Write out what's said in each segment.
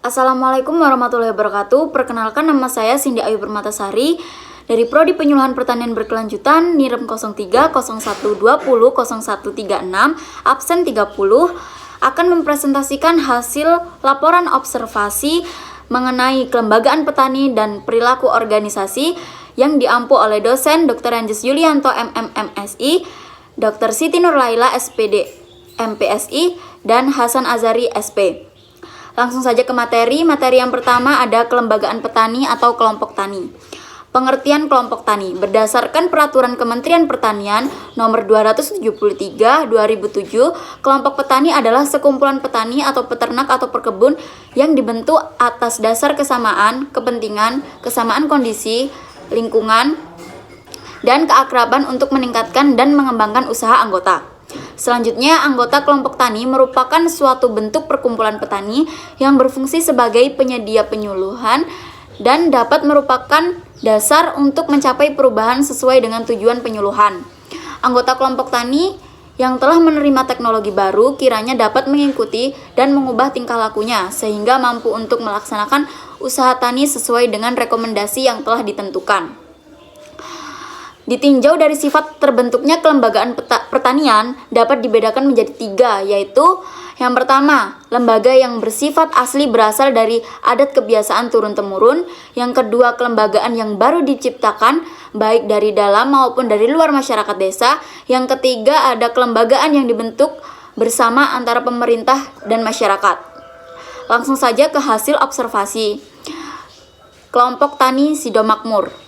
Assalamualaikum warahmatullahi wabarakatuh. Perkenalkan, nama saya Cindy Ayu Permatasari dari Prodi Penyuluhan Pertanian Berkelanjutan NIREM 03 01 20 0136 absen 30 akan mempresentasikan hasil laporan observasi mengenai kelembagaan petani dan perilaku organisasi yang diampu oleh dosen Dr. Anjes Yulianto MMMSI, Dr. Siti Nurlaila SPD MPSI, dan Hasan Azari SP. Langsung saja ke materi. Materi yang pertama ada kelembagaan petani atau kelompok tani. Pengertian kelompok tani berdasarkan Peraturan Kementerian Pertanian Nomor 273 2007, kelompok petani adalah sekumpulan petani atau peternak atau perkebun yang dibentuk atas dasar kesamaan kepentingan, kesamaan kondisi, lingkungan, dan keakraban untuk meningkatkan dan mengembangkan usaha anggota. Selanjutnya, anggota kelompok tani merupakan suatu bentuk perkumpulan petani yang berfungsi sebagai penyedia penyuluhan dan dapat merupakan dasar untuk mencapai perubahan sesuai dengan tujuan penyuluhan. Anggota kelompok tani yang telah menerima teknologi baru kiranya dapat mengikuti dan mengubah tingkah lakunya sehingga mampu untuk melaksanakan usaha tani sesuai dengan rekomendasi yang telah ditentukan. Ditinjau dari sifat terbentuknya kelembagaan pertanian dapat dibedakan menjadi 3, yaitu yang pertama, lembaga yang bersifat asli berasal dari adat kebiasaan turun-temurun. Yang kedua, kelembagaan yang baru diciptakan baik dari dalam maupun dari luar masyarakat desa. Yang ketiga, ada kelembagaan yang dibentuk bersama antara pemerintah dan masyarakat. Langsung saja ke hasil observasi. Kelompok tani Sidomakmur.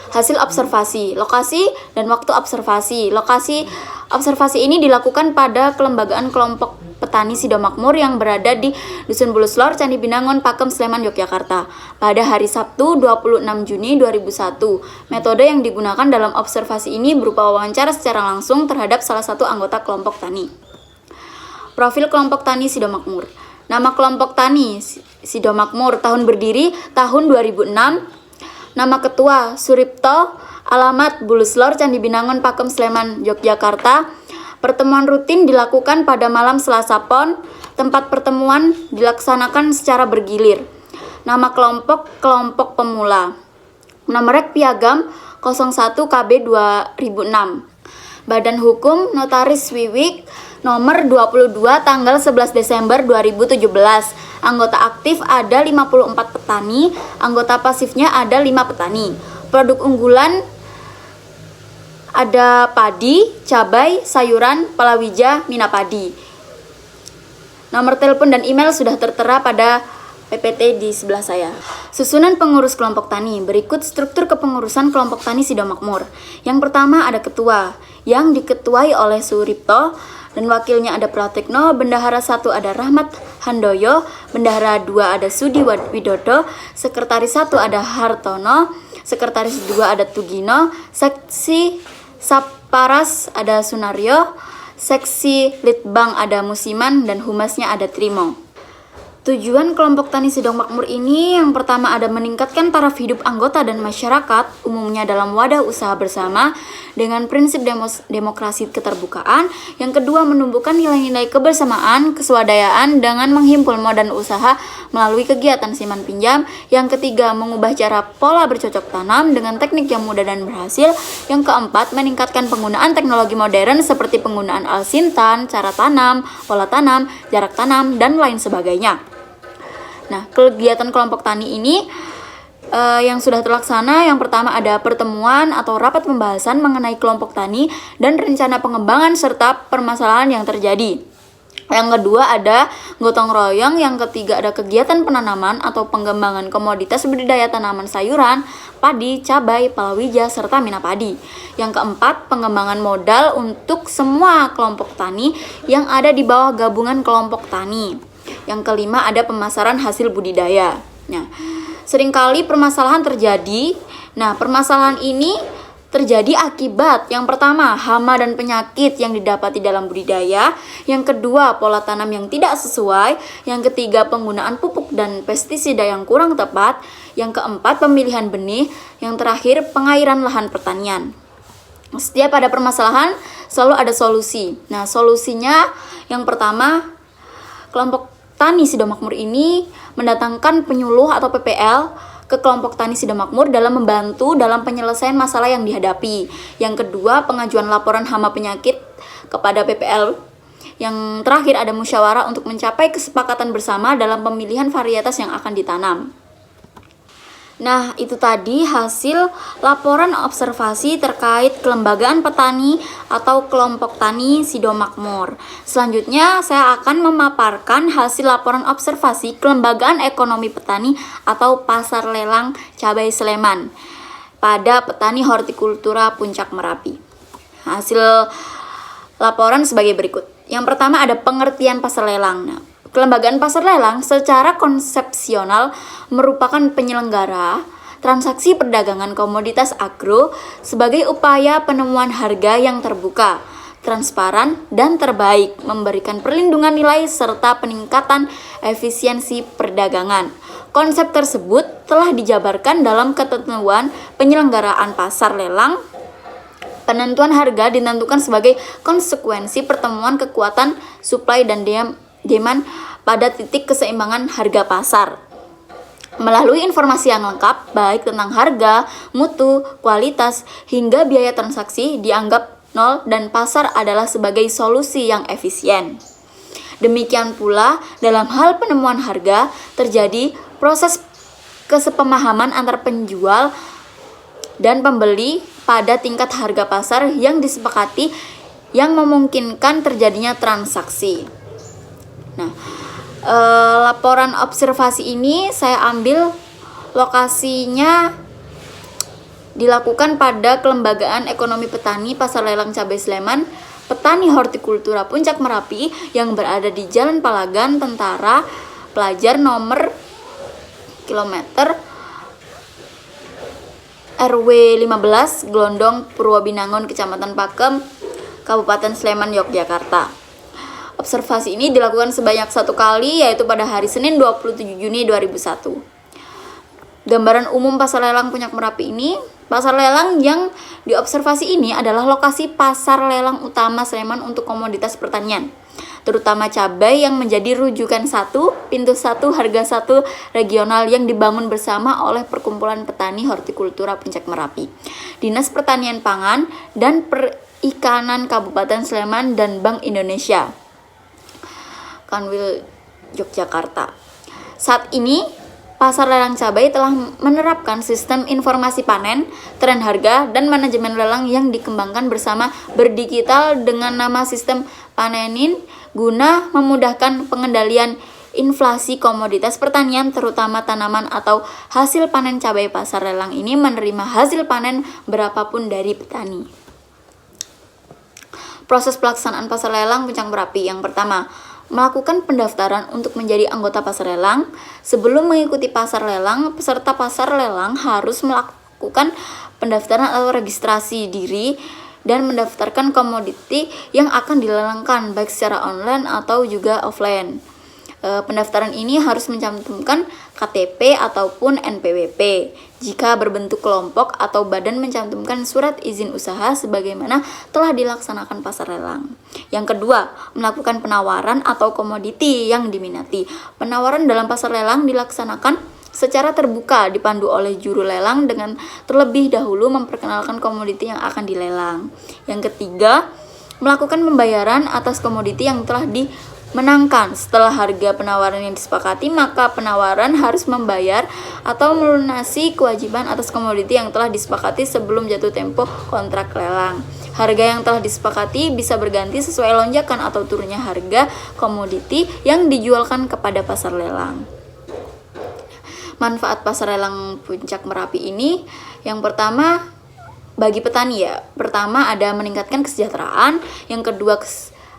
Hasil observasi, lokasi dan waktu observasi. Lokasi observasi ini dilakukan pada kelembagaan kelompok petani Sidomakmur yang berada di Dusun Buluslor, Candi Binangun, Pakem, Sleman, Yogyakarta pada hari Sabtu 26 Juni 2001. Metode yang digunakan dalam observasi ini berupa wawancara secara langsung terhadap salah satu anggota kelompok tani. Profil kelompok tani Sidomakmur. Nama kelompok tani Sidomakmur, tahun berdiri tahun 2006. Nama ketua Suripto, alamat Buluslor, Candi Binangun, Pakem, Sleman, Yogyakarta. Pertemuan rutin dilakukan pada malam Selasa Pon. Tempat pertemuan dilaksanakan secara bergilir. Nama kelompok pemula. Nomor rek piagam 01 KB 2006. Badan Hukum Notaris Wiwik nomor 22 tanggal 11 Desember 2017. Anggota aktif ada 54 petani, anggota pasifnya ada 5 petani. Produk unggulan ada padi, cabai, sayuran, palawija, minapadi. Nomor telepon dan email sudah tertera pada PPT di sebelah saya. Susunan pengurus kelompok tani. Berikut struktur kepengurusan kelompok tani Sidomakmur. Yang pertama ada ketua yang diketuai oleh Suripto dan wakilnya ada Pratekno. Bendahara 1 ada Rahmat Handoyo, bendahara 2 ada Sudi Widodo, sekretaris 1 ada Hartono, sekretaris 2 ada Tugino, seksi Saparas ada Sunaryo, seksi Litbang ada Musiman, dan humasnya ada Trimo. Tujuan kelompok tani Sidomakmur ini yang pertama ada meningkatkan taraf hidup anggota dan masyarakat umumnya dalam wadah usaha bersama dengan prinsip demokrasi keterbukaan. Yang kedua, menumbuhkan nilai-nilai kebersamaan, keswadayaan dengan menghimpun modal usaha melalui kegiatan simpan pinjam. Yang ketiga, mengubah cara pola bercocok tanam dengan teknik yang mudah dan berhasil. Yang keempat, meningkatkan penggunaan teknologi modern seperti penggunaan alat sintan, cara tanam, pola tanam, jarak tanam, dan lain sebagainya. Nah, kegiatan kelompok tani ini yang sudah terlaksana, yang pertama ada pertemuan atau rapat pembahasan mengenai kelompok tani dan rencana pengembangan serta permasalahan yang terjadi. Yang kedua ada gotong royong, yang ketiga ada kegiatan penanaman atau pengembangan komoditas budidaya tanaman sayuran, padi, cabai, palawija, serta minapadi. Yang keempat, pengembangan modal untuk semua kelompok tani yang ada di bawah gabungan kelompok tani. Yang kelima ada pemasaran hasil budidaya. Nah, seringkali permasalahan terjadi. Nah, permasalahan ini terjadi akibat yang pertama, hama dan penyakit yang didapati dalam budidaya. Yang kedua, pola tanam yang tidak sesuai. Yang ketiga, penggunaan pupuk dan pestisida yang kurang tepat. Yang keempat, pemilihan benih. Yang terakhir, pengairan lahan pertanian. Setiap ada permasalahan, selalu ada solusi. Nah, solusinya yang pertama, kelompok Tani Sidomakmur ini mendatangkan penyuluh atau PPL ke kelompok tani Sidomakmur dalam membantu dalam penyelesaian masalah yang dihadapi. Yang kedua, pengajuan laporan hama penyakit kepada PPL. Yang terakhir, ada musyawarah untuk mencapai kesepakatan bersama dalam pemilihan varietas yang akan ditanam. Nah, itu tadi hasil laporan observasi terkait kelembagaan petani atau kelompok tani Sidomakmur. Selanjutnya, saya akan memaparkan hasil laporan observasi kelembagaan ekonomi petani atau pasar lelang cabai Sleman pada petani hortikultura Puncak Merapi. Hasil laporan sebagai berikut. Yang pertama, ada pengertian pasar lelang. Nah, kelembagaan pasar lelang secara konsepsional merupakan penyelenggara transaksi perdagangan komoditas agro sebagai upaya penemuan harga yang terbuka, transparan, dan terbaik, memberikan perlindungan nilai serta peningkatan efisiensi perdagangan. Konsep tersebut telah dijabarkan dalam ketentuan penyelenggaraan pasar lelang. Penentuan harga ditentukan sebagai konsekuensi pertemuan kekuatan supply dan demand pada titik keseimbangan harga pasar. Melalui informasi yang lengkap, baik tentang harga, mutu, kualitas, hingga biaya transaksi dianggap nol dan pasar adalah sebagai solusi yang efisien. Demikian pula, dalam hal penemuan harga, terjadi proses kesepemahaman antar penjual dan pembeli pada tingkat harga pasar yang disepakati yang memungkinkan terjadinya transaksi. Nah, laporan observasi ini saya ambil lokasinya dilakukan pada Kelembagaan Ekonomi Petani Pasar Lelang Cabai Sleman, Petani Hortikultura Puncak Merapi yang berada di Jalan Palagan Tentara Pelajar nomor kilometer RW 15 Glondong Purwobinangun Kecamatan Pakem Kabupaten Sleman Yogyakarta. Observasi ini dilakukan sebanyak 1 kali, yaitu pada hari Senin 27 Juni 2001. Gambaran umum pasar lelang Puncak Merapi ini, pasar lelang yang diobservasi ini adalah lokasi pasar lelang utama Sleman untuk komoditas pertanian, terutama cabai yang menjadi rujukan 1, pintu 1, harga 1 regional yang dibangun bersama oleh Perkumpulan Petani Hortikultura Puncak Merapi, Dinas Pertanian Pangan dan Perikanan Kabupaten Sleman dan Bank Indonesia, Kanwil Yogyakarta. Saat ini, pasar lelang cabai telah menerapkan sistem informasi panen, tren harga, dan manajemen lelang yang dikembangkan bersama berdigital dengan nama sistem Panenin guna memudahkan pengendalian inflasi komoditas pertanian terutama tanaman atau hasil panen cabai. Pasar lelang ini menerima hasil panen berapapun dari petani. Proses pelaksanaan pasar lelang Puncak Merapi. Yang pertama, melakukan pendaftaran untuk menjadi anggota pasar lelang. Sebelum mengikuti pasar lelang, peserta pasar lelang harus melakukan pendaftaran atau registrasi diri dan mendaftarkan komoditi yang akan dilelangkan baik secara online atau juga offline. Pendaftaran ini harus mencantumkan KTP ataupun NPWP. Jika berbentuk kelompok atau badan, mencantumkan surat izin usaha sebagaimana telah dilaksanakan pasar lelang. Yang kedua, melakukan penawaran atau komoditi yang diminati. Penawaran dalam pasar lelang dilaksanakan secara terbuka, dipandu oleh juru lelang dengan terlebih dahulu memperkenalkan komoditi yang akan dilelang. Yang ketiga, melakukan pembayaran atas komoditi yang telah dimenangkan. Setelah harga penawaran yang disepakati, maka penawaran harus membayar atau melunasi kewajiban atas komoditi yang telah disepakati sebelum jatuh tempo kontrak lelang. Harga yang telah disepakati bisa berganti sesuai lonjakan atau turunnya harga komoditi yang dijualkan kepada pasar lelang. Manfaat pasar lelang Puncak Merapi ini, yang pertama bagi petani ya. Pertama, ada meningkatkan kesejahteraan. Yang kedua,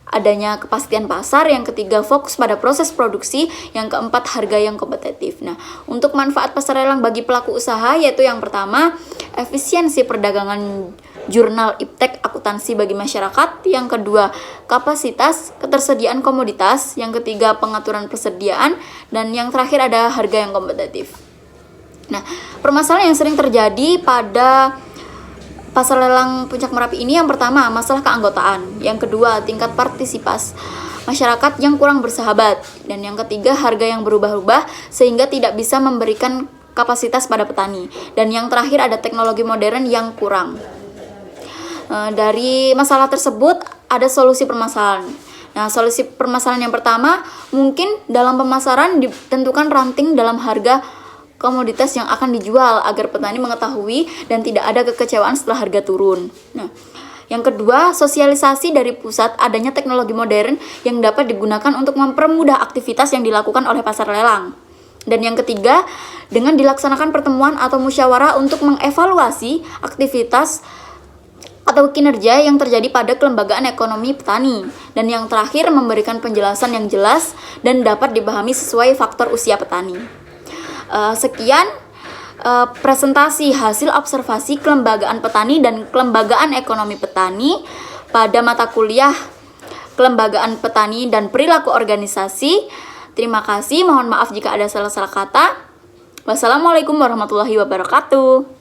adanya kepastian pasar. Yang ketiga, fokus pada proses produksi. Yang keempat, harga yang kompetitif. Nah, untuk manfaat pasar lelang bagi pelaku usaha, yaitu yang pertama, efisiensi perdagangan jurnal iptek akuntansi bagi masyarakat. Yang kedua, kapasitas ketersediaan komoditas. Yang ketiga, pengaturan persediaan. Dan yang terakhir ada harga yang kompetitif. Nah, permasalahan yang sering terjadi pada pasar lelang Puncak Merapi ini, yang pertama, masalah keanggotaan. Yang kedua, tingkat partisipasi masyarakat yang kurang bersahabat. Dan yang ketiga, harga yang berubah-ubah sehingga tidak bisa memberikan kapasitas pada petani. Dan yang terakhir ada teknologi modern yang kurang. Dari masalah tersebut ada solusi permasalahan. Nah, solusi permasalahan yang pertama, mungkin dalam pemasaran ditentukan ranting dalam harga komoditas yang akan dijual agar petani mengetahui dan tidak ada kekecewaan setelah harga turun. Nah, yang kedua, sosialisasi dari pusat adanya teknologi modern yang dapat digunakan untuk mempermudah aktivitas yang dilakukan oleh pasar lelang. Dan yang ketiga, dengan dilaksanakan pertemuan atau musyawarah untuk mengevaluasi aktivitas atau kinerja yang terjadi pada kelembagaan ekonomi petani. Dan yang terakhir, memberikan penjelasan yang jelas dan dapat dipahami sesuai faktor usia petani. Sekian presentasi hasil observasi kelembagaan petani dan kelembagaan ekonomi petani pada mata kuliah kelembagaan petani dan perilaku organisasi. Terima kasih, mohon maaf jika ada salah-salah kata. Wassalamualaikum warahmatullahi wabarakatuh.